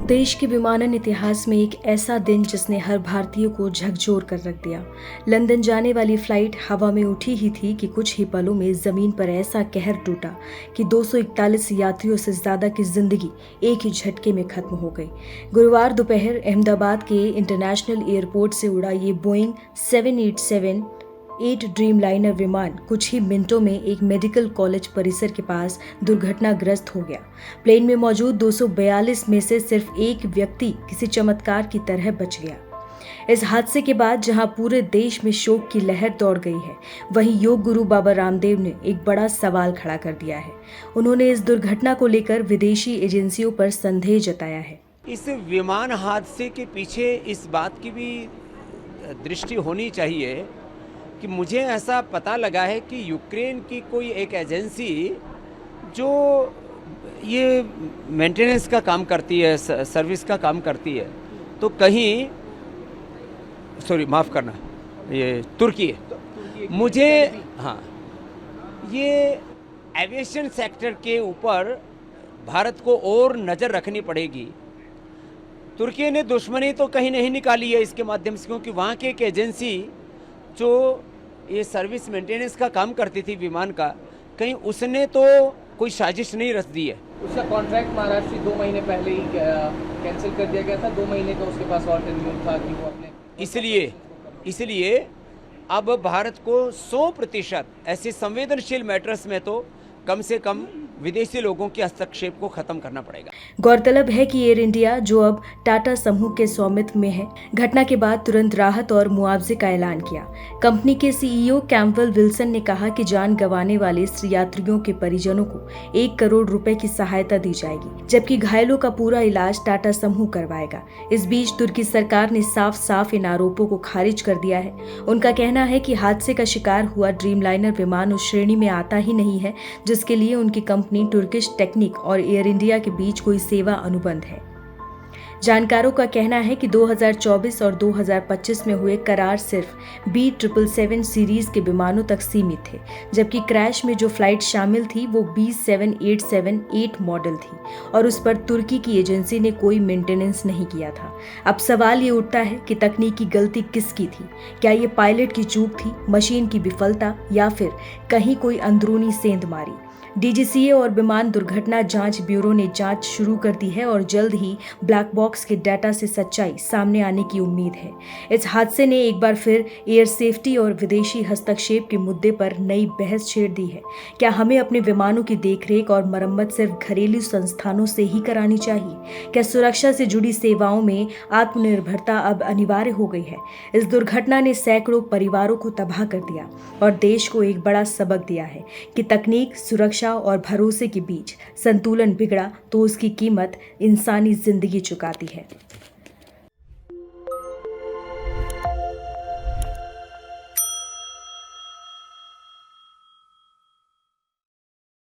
देश के विमानन इतिहास में एक ऐसा दिन जिसने हर भारतीय को झकझोर कर रख दिया। लंदन जाने वाली फ्लाइट हवा में उठी ही थी कि कुछ ही पलों में जमीन पर ऐसा कहर टूटा कि 241 यात्रियों से ज्यादा की जिंदगी एक ही झटके में खत्म हो गई। गुरुवार दोपहर अहमदाबाद के इंटरनेशनल एयरपोर्ट से उड़ा ये बोइंग 787-8 ड्रीमलाइनर विमान कुछ ही मिनटों में एक मेडिकल कॉलेज परिसर के पास दुर्घटनाग्रस्त हो गया। प्लेन में मौजूद 242 में से सिर्फ एक व्यक्ति किसी चमत्कार की तरह बच गया। इस हादसे के बाद जहां पूरे देश में शोक की लहर दौड़ गई है, वहीं योग गुरु बाबा रामदेव ने एक बड़ा सवाल खड़ा कर दिया है। उन्होंने इस दुर्घटना को लेकर विदेशी एजेंसियों पर संदेह जताया है। इस विमान हादसे के पीछे इस बात की भी दृष्टि होनी चाहिए कि मुझे ऐसा पता लगा है कि यूक्रेन की कोई एक एजेंसी जो ये मेंटेनेंस का काम करती है, सर्विस का काम करती है, तो कहीं माफ़ करना, ये तुर्की है। मुझे ये एविएशन सेक्टर के ऊपर भारत को और नज़र रखनी पड़ेगी। तुर्की ने दुश्मनी तो कहीं नहीं निकाली है इसके माध्यम से, क्योंकि वहाँ की एक एजेंसी जो ये सर्विस मेंटेनेंस का काम करती थी विमान का, कहीं उसने तो कोई साजिश नहीं रच दी है। उसका कॉन्ट्रैक्ट महाराष्ट्र से 2 महीने पहले ही कैंसिल कर दिया गया था। 2 महीने का उसके पास और टेन्यूर था कि वो अपने इसलिए अब भारत को 100% ऐसे संवेदनशील मैटर्स में तो कम से कम विदेशी लोगों के हस्तक्षेप को खत्म करना पड़ेगा। गौरतलब है कि एयर इंडिया, जो अब टाटा समूह के स्वामित्व में है, घटना के बाद तुरंत राहत और मुआवजे का ऐलान किया। कंपनी के सीईओ कैम्पबेल विल्सन ने कहा कि जान गंवाने वाले यात्रियों के परिजनों को 1 करोड़ रुपए की सहायता दी जाएगी, जबकि घायलों का पूरा इलाज टाटा समूह करवाएगा। इस बीच तुर्की सरकार ने साफ साफ इन आरोपों को खारिज कर दिया है। उनका कहना है कि हादसे का शिकार हुआ ड्रीमलाइनर विमान उस श्रेणी में आता ही नहीं है जिसके लिए उनकी कंपनी टर्किश टेक्निक और एयर इंडिया के बीच कोई सेवा अनुबंध है। जानकारों का कहना है कि 2024 और 2025 में हुए करार सिर्फ B777 सीरीज के विमानों तक सीमित थे, जबकि क्रैश में जो फ्लाइट शामिल थी वो B7878 मॉडल थी और उस पर तुर्की की एजेंसी ने कोई मेंटेनेंस नहीं किया था। अब सवाल ये उठता है कि तकनीकी गलती किसकी थी? क्या ये पायलट की चूक थी, मशीन की विफलता, या फिर कहीं कोई अंदरूनी सेंधमारी? डीजीसीए और विमान दुर्घटना जांच ब्यूरो ने जांच शुरू कर दी है और जल्द ही ब्लैक बॉक्स के डाटा से सच्चाई सामने आने की उम्मीद है। इस हादसे ने एक बार फिर एयर सेफ्टी और विदेशी हस्तक्षेप के मुद्दे पर नई बहस छेड़ दी है। क्या हमें अपने विमानों की देखरेख और मरम्मत सिर्फ घरेलू संस्थानों से ही करानी चाहिए? क्या सुरक्षा से जुड़ी सेवाओं में आत्मनिर्भरता अब अनिवार्य हो गई है? इस दुर्घटना ने सैकड़ों परिवारों को तबाह कर दिया और देश को एक बड़ा सबक दिया है कि तकनीक, सुरक्षा और भरोसे के बीच संतुलन बिगड़ा तो उसकी कीमत इंसानी जिंदगी चुकाती है।